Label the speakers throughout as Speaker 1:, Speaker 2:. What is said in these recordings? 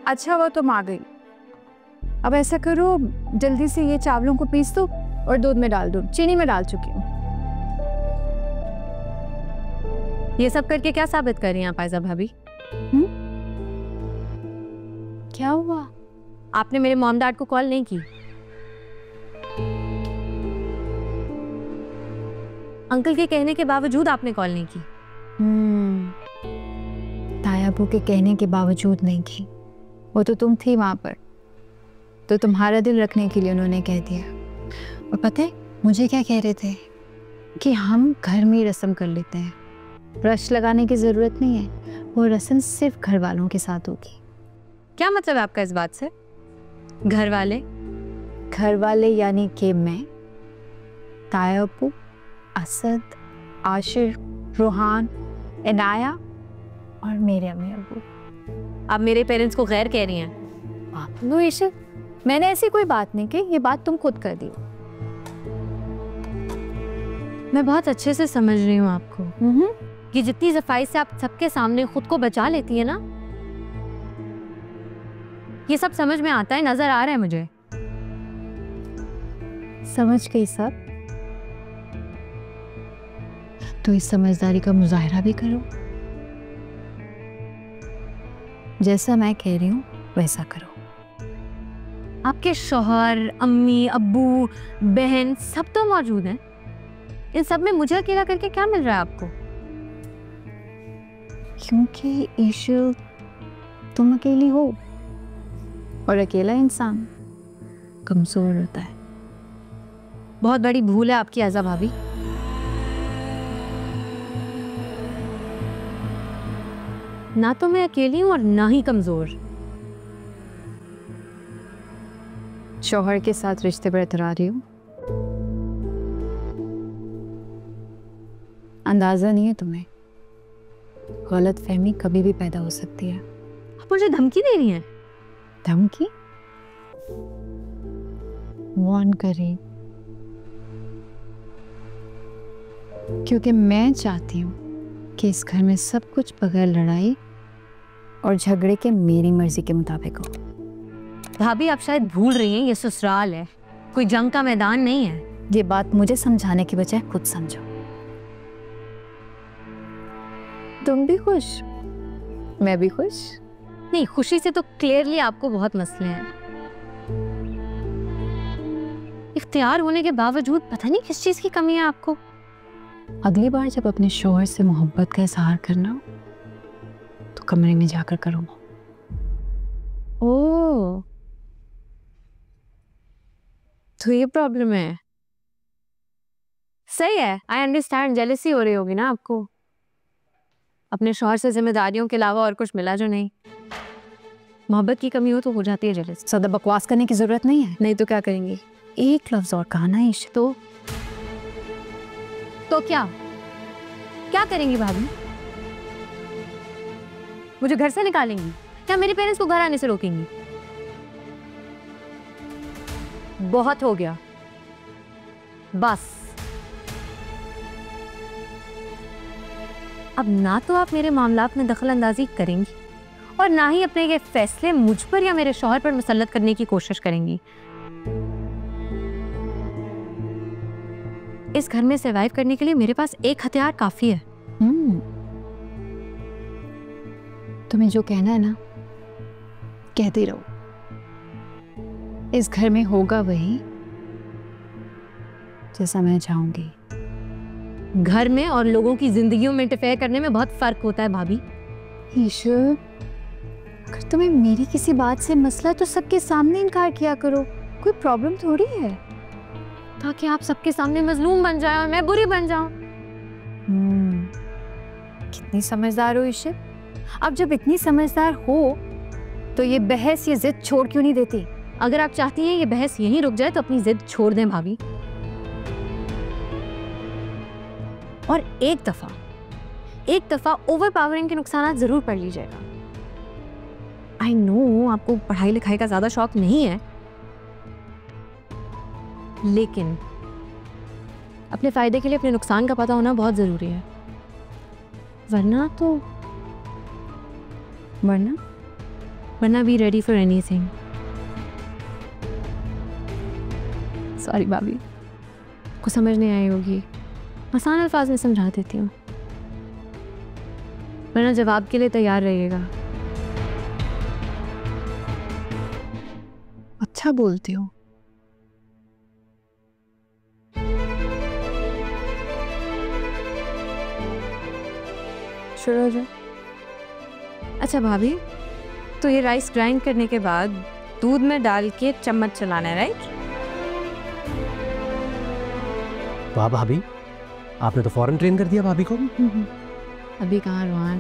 Speaker 1: अच्छा हुआ तुम आ गई। अब ऐसा करो, जल्दी से ये चावलों को पीस दो और दूध में डाल दो। चीनी में डाल चुकी हूँ।
Speaker 2: ये सब करके क्या साबित कर रही हैं आप आयजा भाभी?
Speaker 1: क्या हुआ?
Speaker 2: आपने मेरे मॉम डैड को कॉल नहीं की? अंकल के कहने के बावजूद आपने कॉल नहीं की?
Speaker 1: तायाबू के कहने के बावजूद नहीं की। वो तो तुम थी वहां पर, तो तुम्हारा दिल रखने के लिए उन्होंने कह दिया। और पता है मुझे क्या कह रहे थे कि हम घर में ही रस्म कर लेते हैं, ब्रश लगाने की जरूरत नहीं है, वो रस्म सिर्फ घर वालों के साथ होगी।
Speaker 2: क्या मतलब है आपका इस बात से? घर वाले?
Speaker 1: घर वाले यानी कि मैं, तायाबू, असद, आशिर, रोहान, इनाया और मेरे अम्मी अब्बू।
Speaker 2: आप मेरे पेरेंट्स को गैर कह रही हैं?
Speaker 1: नो ईशा, मैंने ऐसी कोई बात नहीं की, ये बात तुम खुद कर दी।
Speaker 2: मैं बहुत अच्छे से समझ रही हूँ आपको कि जितनी सफाई से आप सबके सामने खुद को बचा लेती है ना, ये सब समझ में आता है, नजर आ रहा है मुझे।
Speaker 1: समझ गई सब? तो इस समझदारी का मुजाहरा भी करो। जैसा मैं कह रही हूँ वैसा करो।
Speaker 2: आपके शौहर, अम्मी, अब्बू, बहन सब तो मौजूद हैं। इन सब में मुझे अकेला करके क्या मिल रहा है आपको?
Speaker 1: क्योंकि ईशा तुम अकेली हो और अकेला इंसान कमजोर होता है।
Speaker 2: बहुत बड़ी भूल है आपकी आयजा भाभी। ना तो मैं अकेली हूं और ना ही कमजोर।
Speaker 1: शौहर के साथ रिश्ते बरकरार रही हूँ। अंदाजा नहीं है तुम्हें, गलत फहमी कभी भी पैदा हो सकती है।
Speaker 2: आप मुझे धमकी दे रही हैं?
Speaker 1: धमकी? वार्न कर रही, क्योंकि मैं चाहती हूँ कि इस घर में सब कुछ बगैर लड़ाई और झगड़े के मेरी मर्जी के मुताबिक हो।
Speaker 2: भाभी आप शायद भूल रही हैं, ये ससुराल है, कोई जंग का मैदान नहीं है।
Speaker 1: ये बात मुझे समझाने के बजाय खुद समझो। तुम भी खुश, मैं भी खुश।
Speaker 2: नहीं, खुशी से तो क्लियरली आपको बहुत मसले हैं। इख्तियार होने के बावजूद पता नहीं किस चीज की कमी है आपको।
Speaker 1: अगली बार जब अपने शौहर से मोहब्बत का इजहार करना हो तो कमरे में जाकर करो।
Speaker 2: ओह, तो ये प्रॉब्लम है। सही है, आई अंडरस्टैंड। जेलसी हो रही होगी ना आपको, अपने शौहर से जिम्मेदारियों के अलावा और कुछ मिला जो नहीं। मोहब्बत की कमी हो तो हो जाती है जेलसी।
Speaker 1: ज्यादा बकवास करने की जरूरत नहीं है।
Speaker 2: नहीं तो क्या करेंगी?
Speaker 1: एक लफ्ज और कहा ना ईशा।
Speaker 2: तो क्या क्या करेंगी भाभी? मुझे घर से निकालेंगी या मेरे पेरेंट्स को घर आने से रोकेंगी? बहुत हो गया, बस। अब ना तो आप मेरे मामलात में दखल अंदाजी करेंगी और ना ही अपने ये फैसले मुझ पर या मेरे शौहर पर मुसल्लत करने की कोशिश करेंगी। इस घर में सर्वाइव करने के लिए मेरे पास एक हथियार काफी है।
Speaker 1: तुम्हें जो कहना है ना कहती रहो। इस घर में होगा वही जैसा मैं चाहूंगी।
Speaker 2: घर में और लोगों की जिंदगियों में इंटरफेयर करने में बहुत फर्क होता है भाभी।
Speaker 1: ईश्वर, अगर तुम्हें मेरी किसी बात से मसला है तो सबके सामने इनकार किया करो, कोई प्रॉब्लम थोड़ी है।
Speaker 2: ताकि आप सबके सामने मजलूम बन जाए और मैं बुरी बन जाऊं।
Speaker 1: कितनी समझदार हो ईशा। अब जब इतनी समझदार हो तो ये बहस, ये जिद छोड़ क्यों नहीं देती?
Speaker 2: अगर आप चाहती हैं ये बहस यहीं रुक जाए तो अपनी जिद छोड़ दें भाभी, और एक दफा ओवर पावरिंग के नुकसान जरूर पढ़ लीजिएगा। आई नो आपको पढ़ाई लिखाई का ज्यादा शौक नहीं है, लेकिन अपने फायदे के लिए अपने नुकसान का पता होना बहुत जरूरी है। वरना वरना be ready for anything. Sorry भाभी, को समझ नहीं आई होगी, आसान अल्फाज में समझा देती हूँ, वरना जवाब के लिए तैयार रहिएगा।
Speaker 1: अच्छा बोलती हो।
Speaker 2: शुरू हो जाओ। अच्छा भाभी, तो ये राइस ग्राइंड करने के बाद दूध में डाल के चम्मच चलाना है, राइट?
Speaker 3: वाह भाभी, आपने तो फौरन ट्रेन कर दिया भाभी को।
Speaker 2: अभी कहाँ रोहान,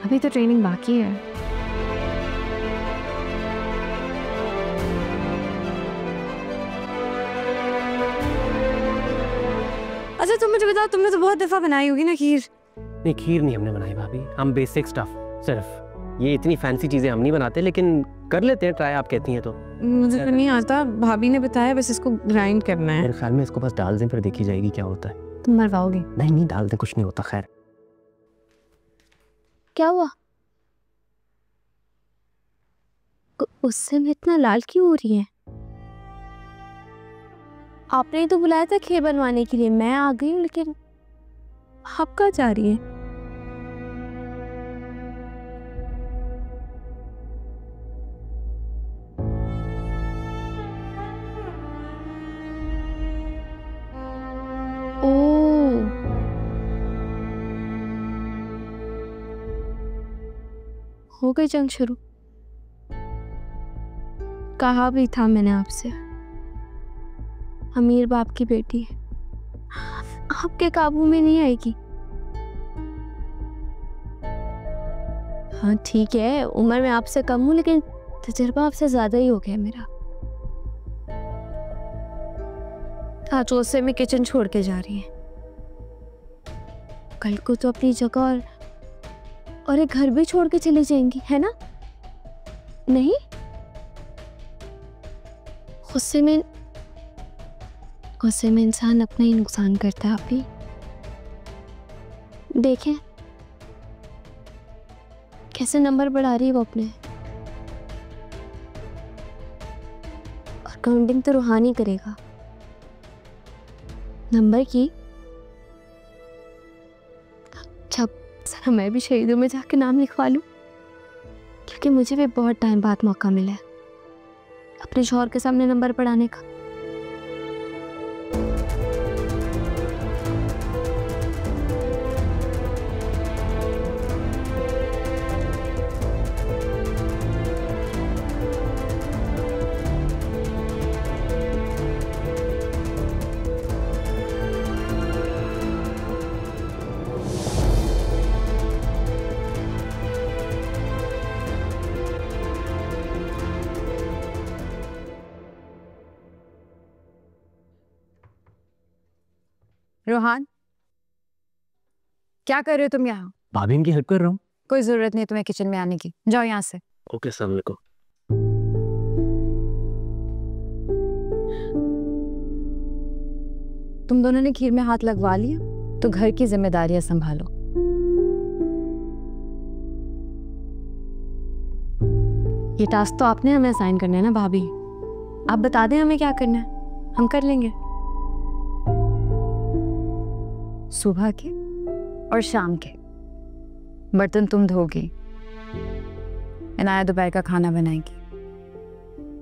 Speaker 2: अभी तो ट्रेनिंग बाकी है। अच्छा तुम मुझे बताओ, तुमने तो बहुत दफा बनाई होगी ना खीर।
Speaker 3: नहीं, खीर नहीं हमने बनाई भाभी, हम बेसिक स्टफ सिर्फ, ये इतनी फैंसी चीजें हम नहीं बनाते, लेकिन कर लेते हैं ट्राई, आप कहती हैं तो।
Speaker 2: मुझे तो नहीं आता, भाभी ने बताया बस इसको ग्राइंड करना है।
Speaker 3: मेरे ख्याल में इसको बस डाल दें, फिर देखी जाएगी क्या होता है।
Speaker 2: तुम मरवाओगे?
Speaker 3: नहीं नहीं, डाल दें, कुछ नहीं होता। खैर
Speaker 2: क्या हुआ? उससे मैं इतना लाल क्यों हो रही है? आपने ही तो बुलाया था खीर बनवाने के लिए, मैं आ गई हूँ, लेकिन आप कहाँ जा रही है? ओह, हो गई जंग शुरू। कहा भी था मैंने आपसे, अमीर बाप की बेटी है, आपके काबू में नहीं आएगी। हाँ ठीक है, उम्र में आपसे कम हूँ, लेकिन तजुर्बा आपसे ज्यादा ही हो गया मेरा। आज उससे मैं किचन छोड़ के जा रही है, कल को तो अपनी जगह और एक घर भी छोड़ के चली जाएंगी, है ना? नहीं, गुस्से में इंसान अपना ही नुकसान करता है। आप ही देखें कैसे नंबर बढ़ा रही है वो अपने, और काउंटिंग तो रूहानी करेगा नंबर की। जब जरा मैं भी शहीदों में जाके नाम लिखवा लूं, क्योंकि मुझे भी बहुत टाइम बाद मौका मिला है अपने शौहर के सामने नंबर पढ़ाने का।
Speaker 1: रोहान, क्या कर रहे हो तुम यहाँ?
Speaker 3: भाभी इनकी हेल्प कर रहा हूँ।
Speaker 1: कोई जरूरत नहीं तुम्हें किचन में आने की, जाओ यहाँ से।
Speaker 3: ओके सलाम को।
Speaker 1: तुम दोनों ने खीर में हाथ लगवा लिया, तो घर की जिम्मेदारियां संभालो।
Speaker 2: ये टास्क तो आपने हमें असाइन करना है ना भाभी, आप बता दें हमें क्या करना है, हम कर लेंगे।
Speaker 1: सुबह के और शाम के बर्तन तुम धोगी, इनाया दोपहर का खाना बनाएगी,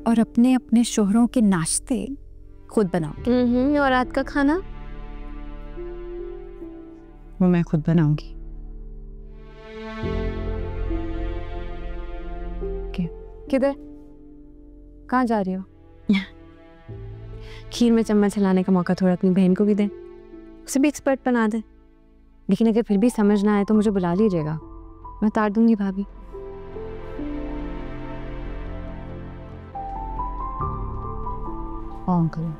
Speaker 1: और अपने अपने शोहरों के नाश्ते खुद बनाओ।
Speaker 2: और रात का खाना
Speaker 1: वो मैं खुद बनाऊंगी। किधर, कहाँ जा रही हो?
Speaker 2: खीर में चम्मच हिलाने का मौका थोड़ा अपनी बहन को भी दें, उसे भी एक्सपर्ट बना दें। लेकिन अगर फिर भी समझ ना आए तो मुझे बुला लीजिएगा, मैं उतार दूंगी भाभी।
Speaker 1: ऑन करो।